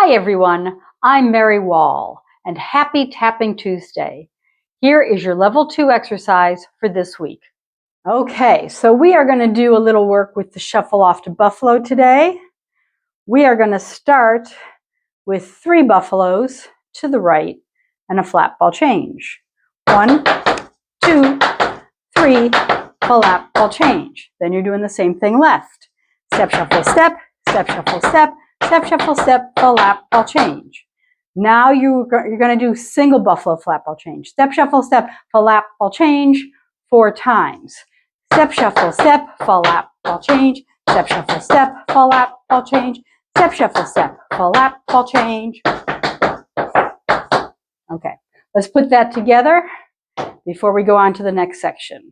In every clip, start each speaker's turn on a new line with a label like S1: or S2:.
S1: Hi everyone, I'm Mary Wall and happy Tapping Tuesday. Here is your level 2 exercise for this week. Okay, so we are going to do a little work with the shuffle off to buffalo today. We are going to start with 3 buffaloes to the right and a flat ball change. 1, 2, 3, flat ball change. Then you're doing the same thing left. Step, shuffle, step, step, shuffle, step, step, shuffle, step, flat ball change. Now you're going to do single buffalo flat ball change. Step, shuffle, step, flat ball change 4 times. Step, shuffle, step, flat ball change. Step, shuffle, step, flat ball change. Step, shuffle, step, flat ball change. Okay, let's put that together before we go on to the next section.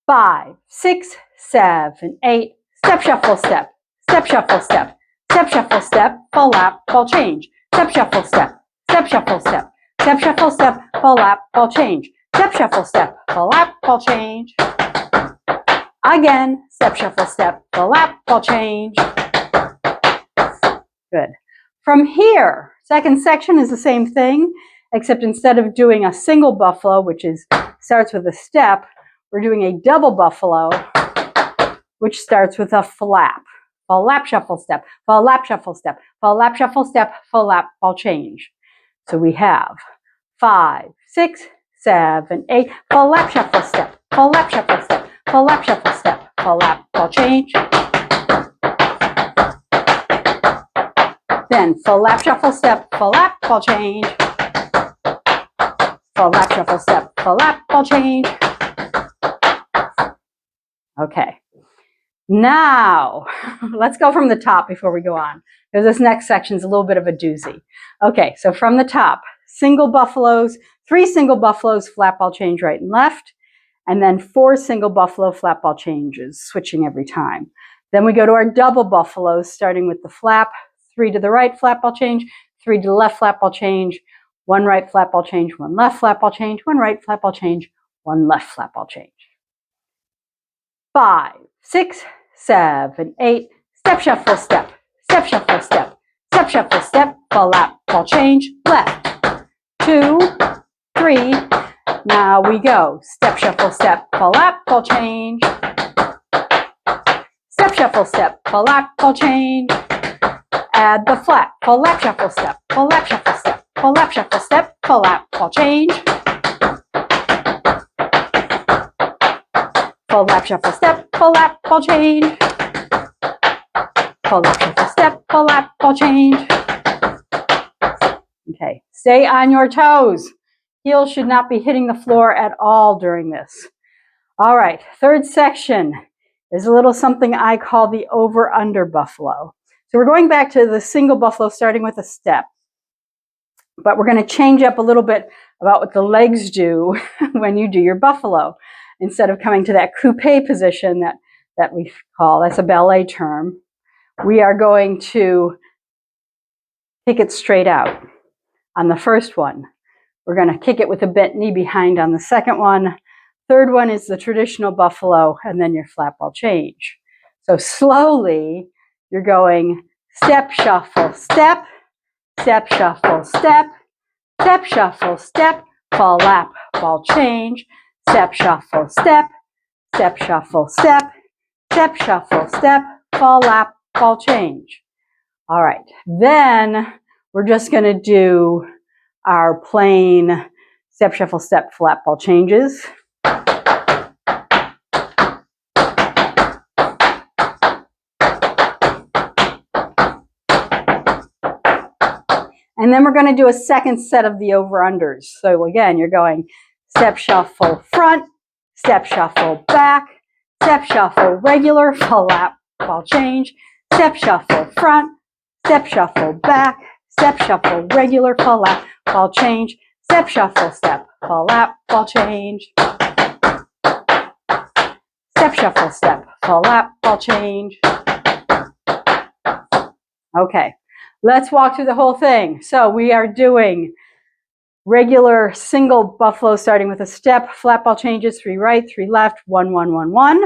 S1: 5, 6, 7, 8. Step, shuffle, step. Step, shuffle, step. Step, shuffle, step. Flat ball change. Step, shuffle, step. Step, shuffle, step. Step, shuffle, step. Flat ball change. Step, shuffle, step. Flat ball change. Again. Step, shuffle, step. Flat ball change. Good. From here, second section is the same thing, except instead of doing a single buffalo, which starts with a step, we're doing a double buffalo, which starts with a flap. Flap, shuffle, step, flap, shuffle, step, flap, shuffle, step, flap, ball change. So we have 5, 6, 7, 8, flap, shuffle, step, flap, shuffle, step, flap, shuffle, step, flap, ball change. Then flap, shuffle, step, flap, ball change. Flap, shuffle, step, flap, ball change. Okay. Now, let's go from the top before we go on, because this next section is a little bit of a doozy. Okay, so from the top, single buffaloes, 3 single buffaloes, flat ball change right and left, and then 4 single buffalo flat ball changes, switching every time. Then we go to our double buffaloes, starting with the flap, 3 to the right flat ball change, 3 to the left flat ball change, 1 right flat ball change, 1 left flat ball change, 1 right flat ball change, 1 left flat ball change. 5, 6, 7, 8, step, shuffle, step, step, shuffle, step, step, shuffle, step, flat ball change, left, 2, 3, now we go, step, shuffle, step, flat ball change, step, shuffle, step, flat ball change, add the flat, flat, shuffle, step, flat, shuffle, step, flat, shuffle, step, flat ball change, flap, shuffle, step, flap, ball change. Flap, shuffle, step, flap, ball change. Okay, stay on your toes. Heels should not be hitting the floor at all during this. All right, third section is a little something I call the over-under buffalo. So we're going back to the single buffalo starting with a step. But we're going to change up a little bit about what the legs do when you do your buffalo. Instead of coming to that coupe position that we call, that's a ballet term, we are going to kick it straight out. On the first one, we're going to kick it with a bent knee behind on the second one. Third one is the traditional buffalo, and then your flat ball change. So slowly, you're going step, shuffle, step, step, shuffle, step, step, shuffle, step, flap, ball change, step, shuffle, step, step, shuffle, step, step, shuffle, step, flap, ball change. All right, then we're just going to do our plain step, shuffle, step, flap, ball changes. And then we're going to do a second set of the over-unders. So again, you're going step, shuffle, front, step, shuffle, back, step, shuffle, regular, flap, ball change, step, shuffle, front, step, shuffle, back, step, shuffle, regular, flap, ball change, step, shuffle, step, flap, ball change, step, shuffle, step, flap, ball change. Okay. Let's walk through the whole thing. So we are doing regular single buffalo starting with a step, flat ball changes, 3 right, 3 left, 1, 1, 1, 1.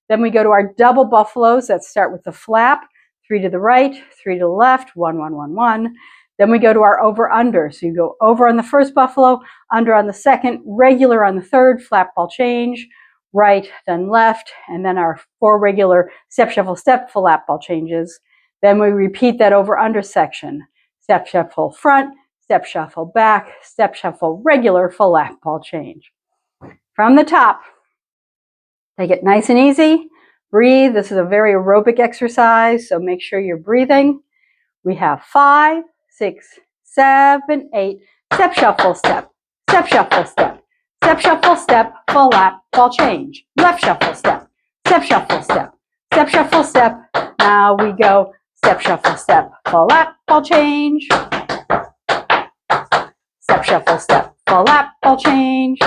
S1: Then we go to our double buffaloes that start with the flap, 3 to the right, 3 to the left, 1, 1, 1, 1. Then we go to our over-under. So you go over on the first buffalo, under on the second, regular on the third, flat ball change, right, then left, and then our 4 regular step, shuffle, step, full lap ball changes. Then we repeat that over-under section. Step, shuffle, front, step, shuffle, back, step, shuffle, regular, full lap ball change. From the top, take it nice and easy. Breathe. This is a very aerobic exercise, so make sure you're breathing. We have 5, 6, 7, 8. Step, shuffle, step. Step, shuffle, step. Step, shuffle, step. Full lap, ball change. Left shuffle, step. Step, shuffle, step. Step, shuffle, step. Now we go. Step, shuffle, step. Full lap, ball change. Step, shuffle, step. Full lap, ball change.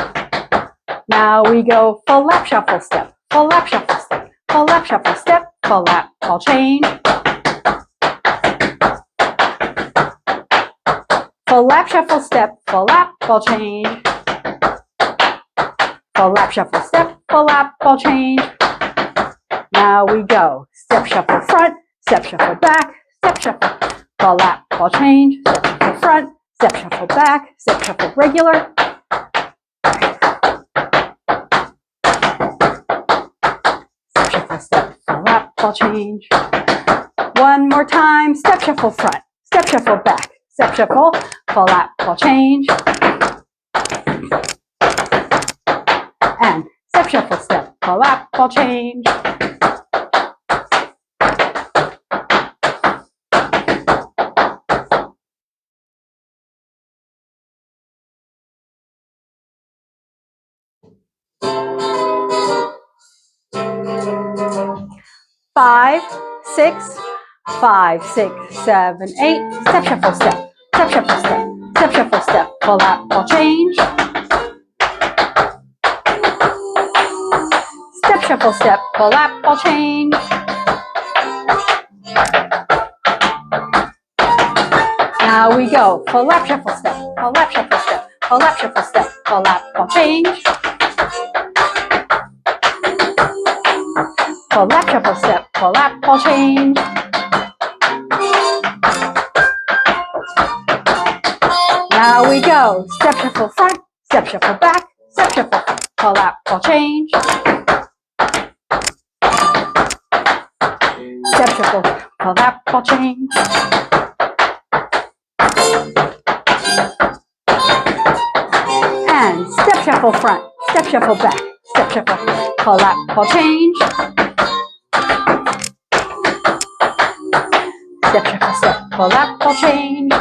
S1: Now we go. Full lap, shuffle, step. Full lap, shuffle, step. Full lap, shuffle, step. Full lap, ball change. Full lap, shuffle, step, full lap, ball change. Full lap, shuffle, step, full lap, ball change. Now we go. Step, shuffle, front, step, shuffle, back, step, shuffle, full lap, ball change, step, shuffle, front, step, shuffle, back, step, shuffle, regular. Step, shuffle, step, full lap, ball change. One more time. Step, shuffle, front, step, shuffle, back. Step, shuffle, full lap, ball change. And step, shuffle, step, full lap, ball change. Five, 6, 5, 6, 7, 8. Step, shuffle, step. Step, shuffle, step. Step, shuffle, step. Full lap, ball change. Step, shuffle, step. Full lap, ball change. Now we go. Full lap, shuffle, step. Full lap, shuffle, step. Full lap, shuffle, step. Full lap, ball change. Full lap, shuffle, step. Full lap, ball change. Now we go. Step, shuffle, front. Step, shuffle, back. Step, shuffle, full lap, ball change. Step, shuffle, full lap, ball change. And step, shuffle, front. Step, shuffle, back. Step, shuffle, full lap, ball change. Step, shuffle, step, full lap, ball change.